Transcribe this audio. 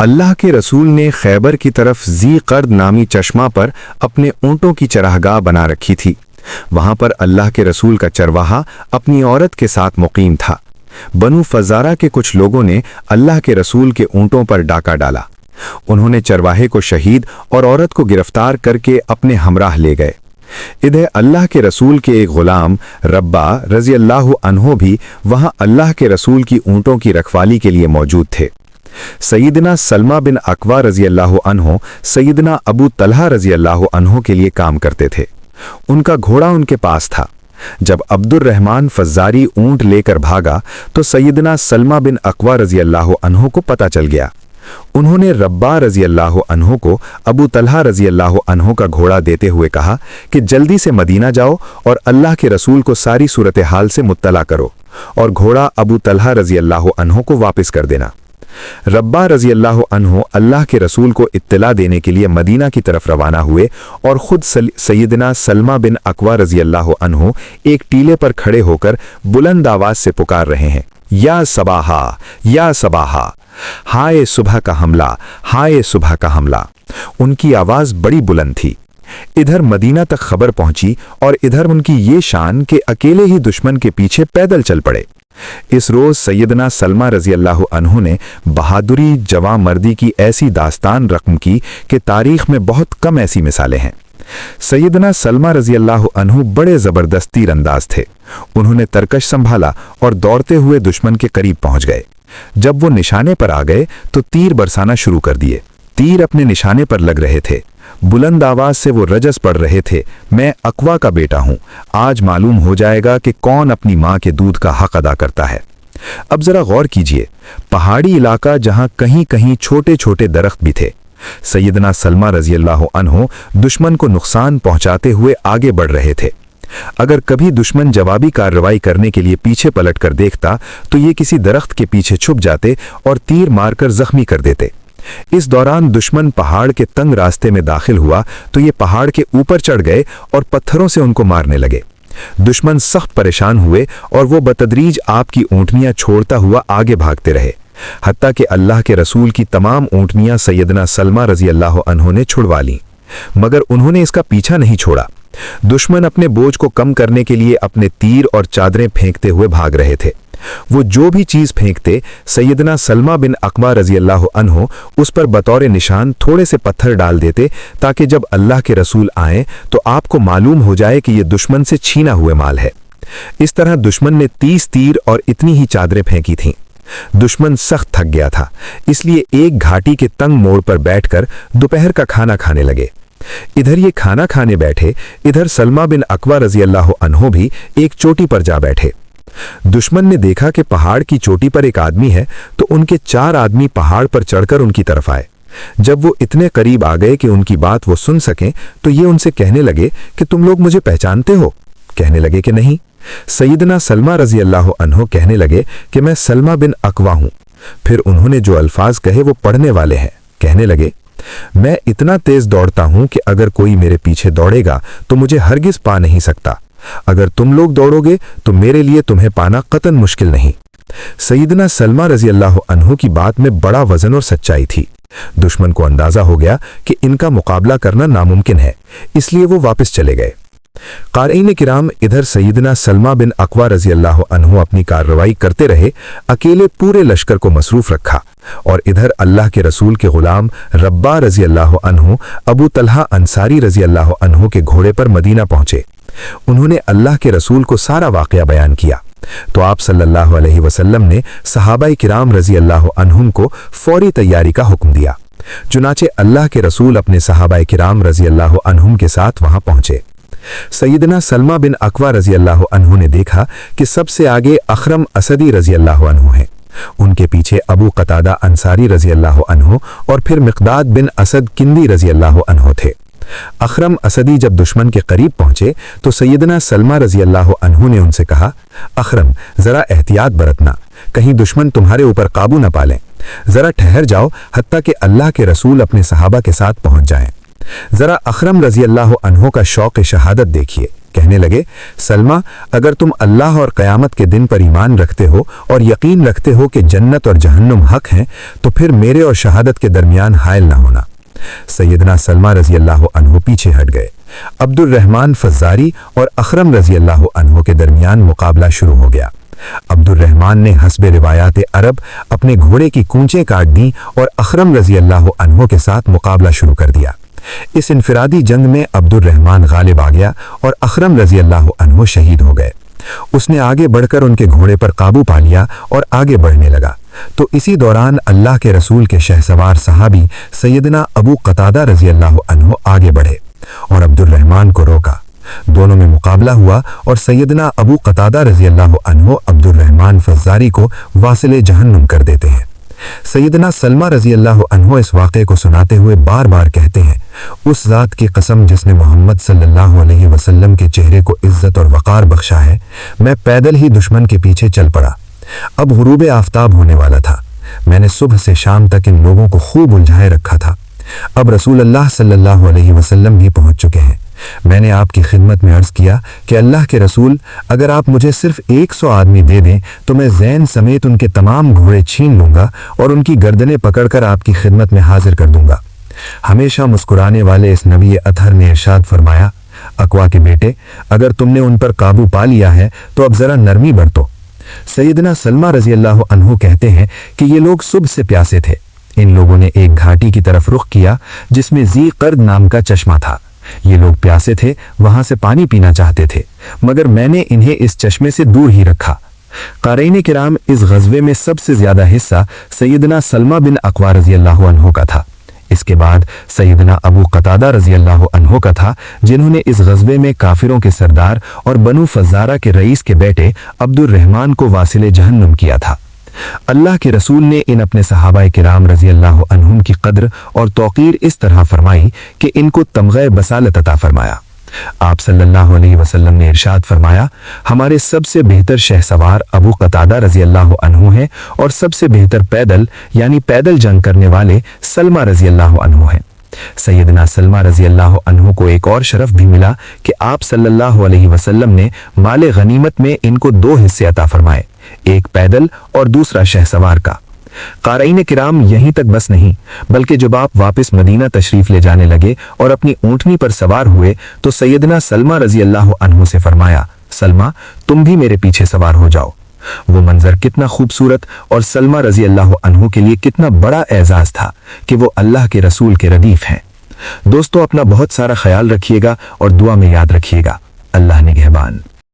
अल्लाह के रसूल ने खैबर की तरफ ज़ी कर्द नामी चश्मा पर अपने ऊँटों की चराहगाह बना रखी थी। वहां पर अल्लाह के रसूल का चरवाहा अपनी औरत के साथ मुकीम था। बनु फज़ारा के कुछ लोगों ने अल्लाह के रसूल के ऊँटों पर डाका डाला। उन्होंने चरवाहे को शहीद और औरत को गिरफ्तार करके अपने हमराह ले गए। इधर अल्लाह के रसूल के एक गुलाम रब्बा रज़ी अल्लाह अन्हो भी वहां अल्लाह के रसूल की ऊँटों की रखवाली के लिए मौजूद थे। सईदना सलमा बिन अकवा रज़ी अल्लाह अन्हो सईदना अबू तलहा रज़ी अल्लाह अन्हो के लिए काम करते थे। उनका घोड़ा उनके पास था। जब अब्दुर्रहमान फज़ारी ऊँट लेकर भागा तो सईदना सलमा बिन अकवा रज़ी अल्लाह अन्हो को पता चल गया। उन्होंने रब्बा रज़ी अल्लाह अन्हो को अबू तलहा रज़ी अल्लाह अन्हो का घोड़ा देते हुए कहा कि जल्दी से मदीना जाओ और अल्लाह के रसूल को सारी सूरत हाल से मुत्तला करो और घोड़ा अबू तलहा रज़ी अल्लाह अन्हो को वापस कर देना। रब्बा रज़ी अल्लाह अन्हो अल्लाह के रसूल को इत्तला देने के लिए मदीना की तरफ रवाना हुए और ख़ुद सैयदना सलमा बिन अकवा रज़ी अल्लाह अन्हो एक टीले पर खड़े होकर बुलंद आवाज़ से पुकार रहे हैं, या सबाहा, या सबाहा, हाय सुबह का हमला, हाय सुबह का हमला। उनकी आवाज़ बड़ी बुलंद थी। इधर मदीना तक खबर पहुंची और इधर उनकी ये शान कि अकेले ही दुश्मन के पीछे पैदल चल पड़े। इस रोज़ सैयदना सलमा रज़ी अल्लाह अन्हु ने बहादुरी जवां मर्दी की ऐसी दास्तान रकम की कि तारीख़ में बहुत कम ऐसी मिसालें हैं। सैयदना सलमा रज़ी अल्लाह अन्हु बड़े ज़बरदस्त तीरंदाज थे। उन्होंने तरकश संभाला और दौड़ते हुए दुश्मन के करीब पहुंच गए। जब वो निशाने पर आ गए तो तीर बरसाना शुरू कर दिए। तीर अपने निशाने पर लग रहे थे। बुलंद आवाज से वो रजस पढ़ रहे थे, मैं अकवा का बेटा हूं, आज मालूम हो जाएगा कि कौन अपनी मां के दूध का हक अदा करता है। अब जरा गौर कीजिए, पहाड़ी इलाका जहां कहीं कहीं छोटे छोटे दरख्त भी थे। सैयदना सलमा रज़ी अल्लाह अन्हो दुश्मन को नुकसान पहुंचाते हुए आगे बढ़ रहे थे। अगर कभी दुश्मन जवाबी कार्रवाई करने के लिए पीछे पलट कर देखता तो ये किसी दरख्त के पीछे छुप जाते और तीर मारकर जख्मी कर देते। इस दौरान दुश्मन पहाड़ के तंग रास्ते में दाखिल हुआ तो ये पहाड़ के ऊपर चढ़ गए और पत्थरों से उनको मारने लगे। दुश्मन सख्त परेशान हुए और वो बतदरीज आपकी ऊँटनियां छोड़ता हुआ आगे भागते रहे, हत्ता कि अल्लाह के रसूल की तमाम ऊँटनियां सैयदना सलमा रज़ी अल्लाह अन्हो ने छुड़वा लीं, मगर उन्होंने इसका पीछा नहीं छोड़ा। दुश्मन अपने बोझ को कम करने के लिए अपने तीर और चादरें फेंकते हुए भाग रहे थे। वो जो भी चीज फेंकते सैयदना सलमा बिन अकवा रज़ी अल्लाह अन्हो उस पर बतौर निशान थोड़े से पत्थर डाल देते ताकि जब अल्लाह के रसूल आए तो आपको मालूम हो जाए कि ये दुश्मन से छीना हुए माल है। इस तरह दुश्मन ने 30 तीर और इतनी ही चादरें फेंकी थीं। दुश्मन सख्त थक गया था, इसलिए एक घाटी के तंग मोड़ पर बैठकर दोपहर का खाना खाने लगे। इधर ये खाना खाने बैठे, इधर सलमा बिन अकवा रज़ी अल्लाह अन्हो भी एक चोटी पर जा बैठे। दुश्मन ने देखा कि पहाड़ की चोटी पर एक आदमी है तो उनके 4 आदमी पहाड़ पर चढ़कर उनकी तरफ आए। जब वो इतने करीब आ गए कि उनकी बात वो सुन सकें तो ये उनसे कहने लगे कि तुम लोग मुझे पहचानते हो? कहने लगे कि नहीं। सैयदना सलमा रज़ी अल्लाह अन्हो कहने लगे कि मैं सलमा बिन अकवा हूं। फिर उन्होंने जो अल्फाज कहे वो पढ़ने वाले हैं। कहने लगे, मैं इतना तेज दौड़ता हूं कि अगर कोई मेरे पीछे दौड़ेगा तो मुझे हरगिज पा नहीं सकता। अगर तुम लोग दौड़ोगे तो मेरे लिए तुम्हें पाना कतन मुश्किल नहीं। सईदना सलमा रज़ी अल्लाह अन्हो की बात में बड़ा वजन और सच्चाई थी। दुश्मन को अंदाजा हो गया कि इनका मुकाबला करना नामुमकिन है, इसलिए वो वापस चले गए। क़ारीन किराम, इधर सईदना सलमा बिन अकवा रज़ी अल्लाह अन्हो अपनी कार्रवाई करते रहे, अकेले पूरे लश्कर को मसरूफ रखा। और इधर अल्लाह के रसूल के गुलाम रब्बा रज़ी अल्लाह अन्हो अबू तलहा अंसारी रज़ी अल्लाह अन्हो के घोड़े पर मदीना पहुंचे। उन्होंने अल्लाह के रसूल को सारा वाक़या बयान किया तो आप सल्लल्लाहु अलैहि वसल्लम ने सहाबाए किराम रज़ी अल्लाह अन्हुम को फौरी तैयारी का हुक्म दिया। चुनाचे अल्लाह के रसूल अपने सहाबाए किराम रज़ी अल्लाह अन्हुम के साथ वहां पहुंचे। सैयदना सलमा बिन अकवा रज़ी अल्लाह अन्हु ने देखा कि सबसे आगे अखरम असदी रज़ी अल्लाह अन्हु हैं। उनके पीछे अबू कतादा अंसारी रज़ी अल्लाह अन्हु और फिर मिक़दाद बिन असद किंदी रज़ी अल्लाह अन्हु थे। अखरम असदी जब दुश्मन के करीब पहुंचे तो सैयदना सलमा रज़ी अल्लाह अन्हु ने उनसे कहा, अखरम जरा एहतियात बरतना, कहीं दुश्मन तुम्हारे ऊपर काबू न पालें। जरा ठहर जाओ हत्ता कि अल्लाह के रसूल अपने सहाबा के साथ पहुंच जाएं। जरा अखरम रज़ी अल्लाह अन्हु का शौक़ शहादत देखिए। کہنے لگے، سلمہ، اگر تم اللہ اور قیامت کے دن پر ایمان رکھتے ہو اور یقین رکھتے ہو کہ جنت اور جہنم حق ہیں تو پھر میرے اور شہادت کے درمیان حائل نہ ہونا۔ سیدنا سلمہ رضی اللہ عنہ پیچھے ہٹ گئے۔ عبد الرحمن فزاری اور اخرم رضی اللہ عنہ کے درمیان مقابلہ شروع ہو گیا۔ عبد الرحمن نے حسب روایات عرب اپنے گھوڑے کی کونچیں کاٹ دیں اور اخرم رضی اللہ عنہ کے ساتھ مقابلہ شروع کر دیا۔ اس انفرادی جنگ میں عبد الرحمن غالب آ گیا اور اخرم رضی اللہ عنہ شہید ہو گئے۔ اس نے آگے بڑھ کر ان کے گھوڑے پر قابو پا لیا اور آگے بڑھنے لگا تو اسی دوران اللہ کے رسول کے شہسوار صحابی سیدنا ابو قتادہ رضی اللہ عنہ آگے بڑھے اور عبد الرحمن کو روکا۔ دونوں میں مقابلہ ہوا اور سیدنا ابو قتادہ رضی اللہ عنہ عبد الرحمن فزاری کو واصل جہنم کر دیتے ہیں۔ سیدنا سلمہ رضی اللہ عنہ اس واقعے کو سناتے ہوئے بار بار کہتے ہیں، اس ذات کی قسم جس نے محمد صلی اللہ علیہ وسلم کے چہرے کو عزت اور وقار بخشا ہے، میں پیدل ہی دشمن کے پیچھے چل پڑا۔ اب غروب آفتاب ہونے والا تھا۔ میں نے صبح سے شام تک ان لوگوں کو خوب الجھائے رکھا تھا۔ اب رسول اللہ صلی اللہ علیہ وسلم بھی پہنچ چکے ہیں۔ میں نے آپ کی خدمت میں عرض کیا کہ اللہ کے رسول، اگر آپ مجھے صرف 100 آدمی دے دیں تو میں زین سمیت ان کے تمام گھوڑے چھین لوں گا اور ان کی گردنیں پکڑ کر آپ کی خدمت میں حاضر کر دوں گا۔ ہمیشہ مسکرانے والے اس نبی اطہر نے ارشاد فرمایا، اقوا کے بیٹے، اگر تم نے ان پر قابو پا لیا ہے تو اب ذرا نرمی برتو۔ سیدنا سلمہ رضی اللہ عنہ کہتے ہیں کہ یہ لوگ صبح سے پیاسے تھے۔ ان لوگوں نے ایک گھاٹی کی طرف رخ کیا جس میں ذی قرد نام کا چشمہ تھا۔ یہ لوگ پیاسے تھے، وہاں سے پانی پینا چاہتے تھے، مگر میں نے انہیں اس چشمے سے دور ہی رکھا۔ قارئین کرام، اس غزوے میں سب سے زیادہ حصہ سیدنا سلمہ بن اقوا رضی اللہ عنہ کا تھا۔ اس کے بعد سیدنا ابو قتادہ رضی اللہ عنہ کا تھا، جنہوں نے اس غزوے میں کافروں کے سردار اور بنو فزارہ کے رئیس کے بیٹے عبد الرحمن کو واصل جہنم کیا تھا۔ اللہ کے رسول نے ان اپنے صحابہ کرام رضی اللہ عنہم کی قدر اور توقیر اس طرح فرمائی کہ ان کو تمغہ بصالت عطا فرمایا۔ آپ صلی اللہ علیہ وسلم نے ارشاد فرمایا، ہمارے سب سے بہتر شہسوار ابو قتادہ رضی اللہ عنہ ہیں اور سب سے بہتر پیدل یعنی پیدل جنگ کرنے والے سلمہ رضی اللہ عنہ ہیں۔ سیدنا سلمہ رضی اللہ عنہ کو ایک اور شرف بھی ملا کہ آپ صلی اللہ علیہ وسلم نے مال غنیمت میں ان کو 2 حصے عطا فرمائے، ایک پیدل اور دوسرا شہسوار کا۔ قارئین کرام، یہیں تک بس نہیں، بلکہ جب آپ واپس مدینہ تشریف لے جانے لگے اور اپنی اونٹنی پر سوار ہوئے تو سیدنا سلمہ رضی اللہ عنہ سے فرمایا، سلمہ، تم بھی میرے پیچھے سوار ہو جاؤ۔ وہ منظر کتنا خوبصورت اور سلمہ رضی اللہ عنہ کے لیے کتنا بڑا اعزاز تھا کہ وہ اللہ کے رسول کے ردیف ہیں۔ دوستو، اپنا بہت سارا خیال رکھیے گا اور دعا میں یاد رکھیے گا۔ اللہ نگہبان۔